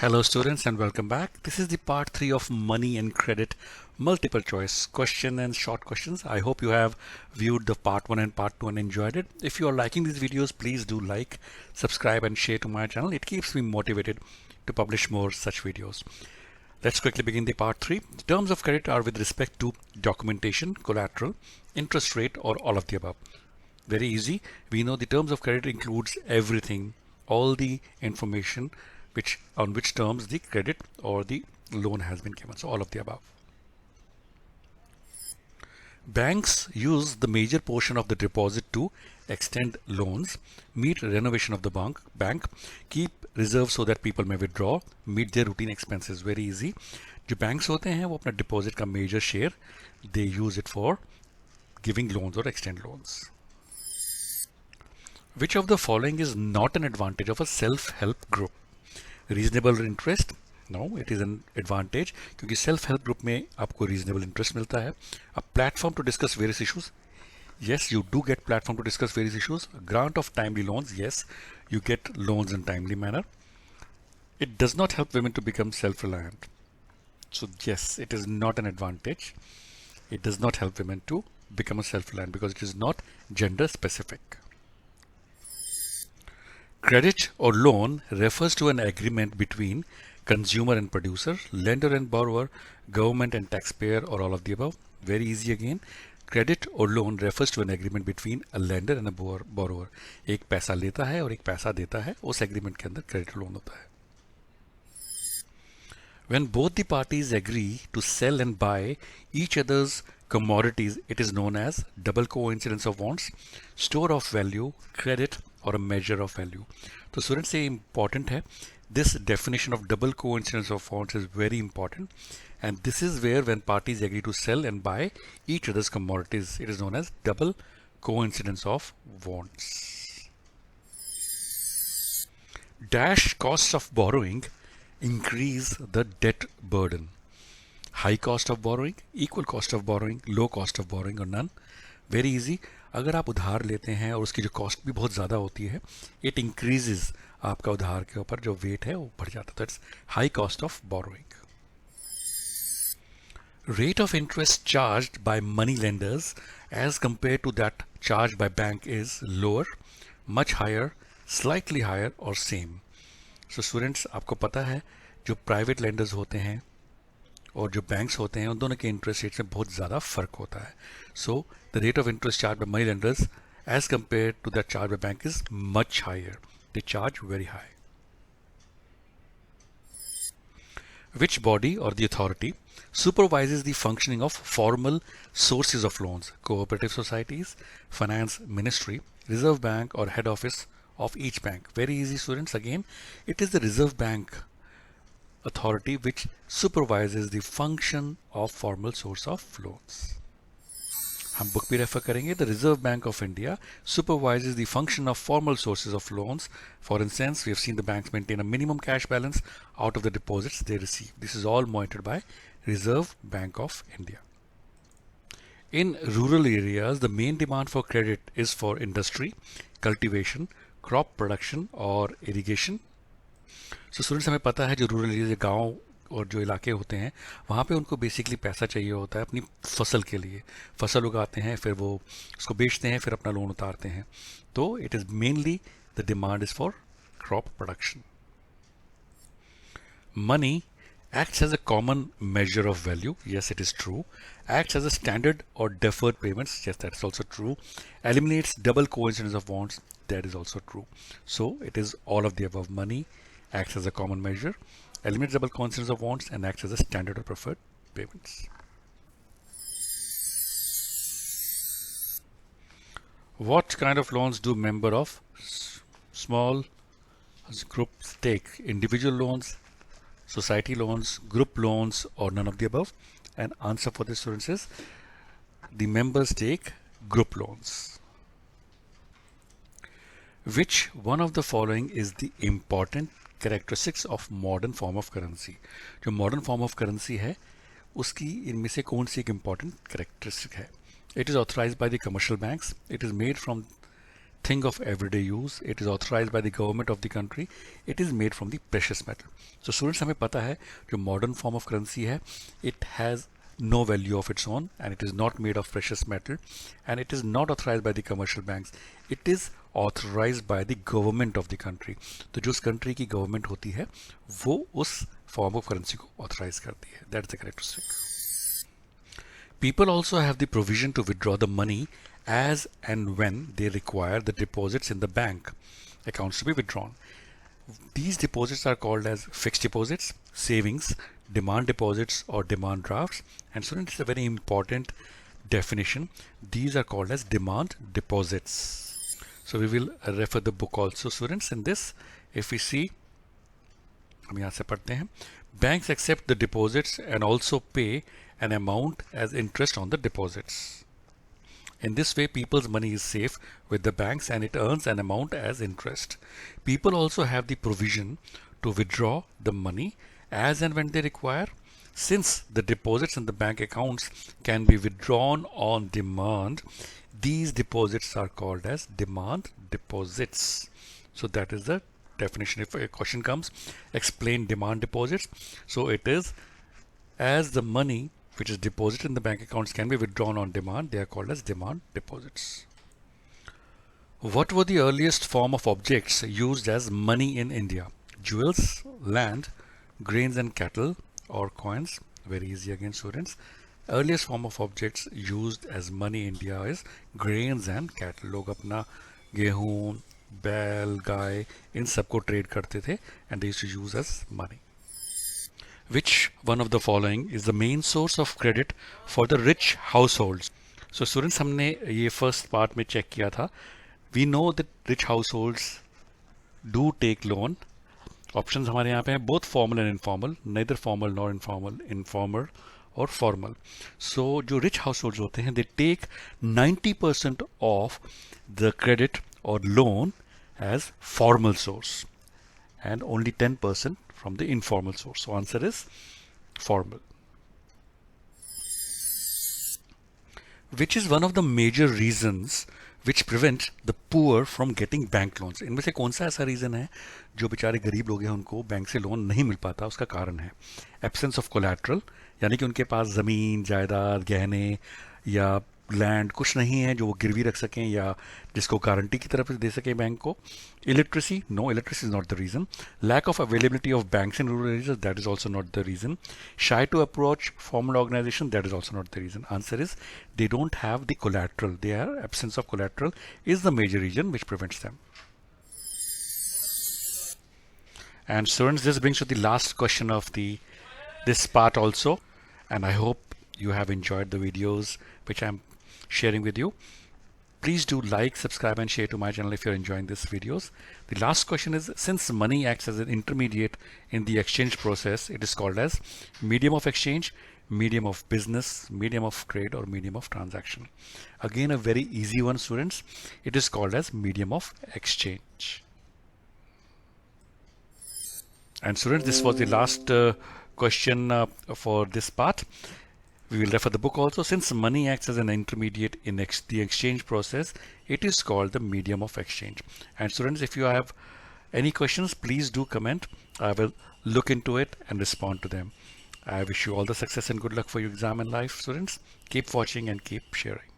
Hello students and welcome back. This is the part 3 of money and credit multiple choice question and short questions. I hope you have viewed the part 1 and part 2 and enjoyed it. If you are liking these videos, please do like, subscribe and share to my channel. It keeps me motivated to publish more such videos. Let's quickly begin the part 3. The terms of credit are with respect to documentation, collateral, interest rate or all of the above. Very easy. We know the terms of credit includes everything, all the information on which terms the credit or the loan has been given. So all of the above. Banks use the major portion of the deposit to extend loans, meet renovation of the bank, keep reserves so that people may withdraw, meet their routine expenses. Very easy. जो banks होते हैं वो अपना deposit का major share they use it for giving loans or extend loans. Which of the following is not an advantage of a self-help group? Reasonable interest, no it is an advantage क्योंकि self help group में आपको reasonable interest मिलता है. A platform to discuss various issues, yes you do get platform to discuss various issues. Grant of timely loans, yes you get loans in timely manner. It does not help women to become self-reliant, so yes it is not an advantage. It does not help women to become a self-reliant because it is not gender specific. Credit or loan refers to an agreement between consumer and producer, lender and borrower, government and taxpayer, or all of the above. Very easy again. Credit or loan refers to an agreement between a lender and a borrower. एक पैसा लेता है और एक पैसा देता है, उस agreement के अंदर credit loan होता है. When both the parties agree to sell and buy each other's commodities, it is known as double coincidence of wants, store of value, credit, or a measure of value. तो students ये important है. This definition of double coincidence of wants is very important, and this is where when parties agree to sell and buy each other's commodities, it is known as double coincidence of wants. Dash costs of borrowing increase the debt burden. High cost of borrowing, equal cost of borrowing, low cost of borrowing, or none. Very easy. अगर आप उधार लेते हैं और उसकी जो cost भी बहुत ज़्यादा होती है, इट इंक्रीजेज आपका उधार के ऊपर जो वेट है वो बढ़ जाता है. That's high cost of borrowing. Rate of interest charged by money lenders as compare to that charge by bank is lower, much higher, slightly higher और सेम. सो स्टूडेंट्स आपको पता है जो प्राइवेट लेंडर्स होते हैं और जो बैंक्स होते हैं उन दोनों के इंटरेस्ट रेट्स में बहुत ज़्यादा फ़र्क होता है. So the rate of interest charge by money lenders as compare to that charge by bank is much higher. They charge very high. Which body or the authority supervises the functioning of formal sources of loans? Cooperative societies, finance ministry, reserve bank or head office of each bank? Very easy students. Again, it is the reserve bank authority which supervises the function of formal source of loans. हम book भी refer करेंगे. The Reserve Bank of India supervises the function of formal sources of loans. For instance, we have seen the banks maintain a minimum cash balance out of the deposits they receive. This is all monitored by Reserve Bank of India. In rural areas, the main demand for credit is for industry, cultivation, crop production or irrigation. So students, हमें पता है जो rural area गांव और जो इलाके होते हैं वहाँ पे उनको बेसिकली पैसा चाहिए होता है अपनी फसल के लिए. फसल उगाते हैं, फिर वो उसको बेचते हैं, फिर अपना लोन उतारते हैं. तो it is mainly the demand is for crop production. Money acts as a common measure of value. Yes, it is true. Acts as a standard or deferred payments. Yes, that's also true. Eliminates double coincidence of wants. That is also true. So it is all of the above. Money acts as a common measure, eliminates double coincidence of wants, and acts as a standard or preferred payments. What kind of loans do member of small groups take? Individual loans, society loans, group loans, or none of the above? And answer for this students is the members take group loans. Which one of the following is the important characteristics of modern form of currency? जो modern form of currency है उसकी इनमें से कौन सी एक important characteristic है? It is authorized by the commercial banks. It is made from thing of everyday use. It is authorized by the government of the country. It is made from the precious metal. So students, हमें पता है जो modern form of currency है, it has no value of its own and it is not made of precious metal and it is not authorized by the commercial banks. It is authorized by the government of the country. तो जो उस country की government होती है वो उस form of currency को authorize करती है. That's the characteristic. People also have the provision to withdraw the money as and when they require the deposits in the bank accounts to be withdrawn. These deposits are called as fixed deposits, savings, demand deposits or demand drafts. And students, it's a very important definition. These are called as demand deposits. So we will refer the book also, students. In this, if we see, हम यहाँ से पढ़ते हैं, banks accept the deposits and also pay an amount as interest on the deposits. In this way, people's money is safe with the banks and it earns an amount as interest. People also have the provision to withdraw the money as and when they require. Since the deposits in the bank accounts can be withdrawn on demand, these deposits are called as demand deposits. So that is the definition. If a question comes, explain demand deposits. So it is as the money which is deposited in the bank accounts can be withdrawn on demand, they are called as demand deposits. What were the earliest form of objects used as money in India? Jewels, land, grains and cattle or coins. Very easy again, students. Earliest form of objects used as money in India is grains and cattle. लोग अपना गेहूं, बैल, गाय इन सबको trade करते थे and they used to use as money. Which one of the following is the main source of credit for the rich households? So students, हमने ये first part में check किया था. We know that rich households do take loan. Options हमारे यहाँ पे हैं both formal and informal, neither formal nor informal, informal or formal. So जो rich households होते हैं, they take 90% of the credit or loan as formal source and only 10% from the informal source. So answer is formal. Which is one of the major reasons which prevent the poor from getting bank loans? इनमें से कौन सा ऐसा reason है जो बेचारे गरीब लोग हैं उनको बैंक से लोन नहीं मिल पाता? उसका कारण है एब्सेंस ऑफ कोलैटरल, यानी कि उनके पास जमीन, जायदाद, गहने या लैंड कुछ नहीं है जो वो गिरवी रख सकें या जिसको गारंटी की तरफ से दे सकें बैंक को. Illiteracy, no, illiteracy is not the reason. Lack of availability of banks in rural areas, that is also not the reason. Shy to approach formal organisation, that is also not the reason. Answer is they don't have the collateral. Their absence of collateral is the major reason which prevents them. And students, this brings to the last question of this part also, and I hope you have enjoyed the videos which I'm sharing with you. Please do like, subscribe and share to my channel if you're enjoying these videos. The last question is, since money acts as an intermediate in the exchange process, it is called as medium of exchange, medium of business, medium of trade or medium of transaction. Again, a very easy one, students. It is called as medium of exchange. And students, this was the last question for this part. We will refer the book also. Since money acts as an intermediate in the exchange process, it is called the medium of exchange. And students, if you have any questions, please do comment. I will look into it and respond to them. I wish you all the success and good luck for your exam and life, students. Keep watching and keep sharing.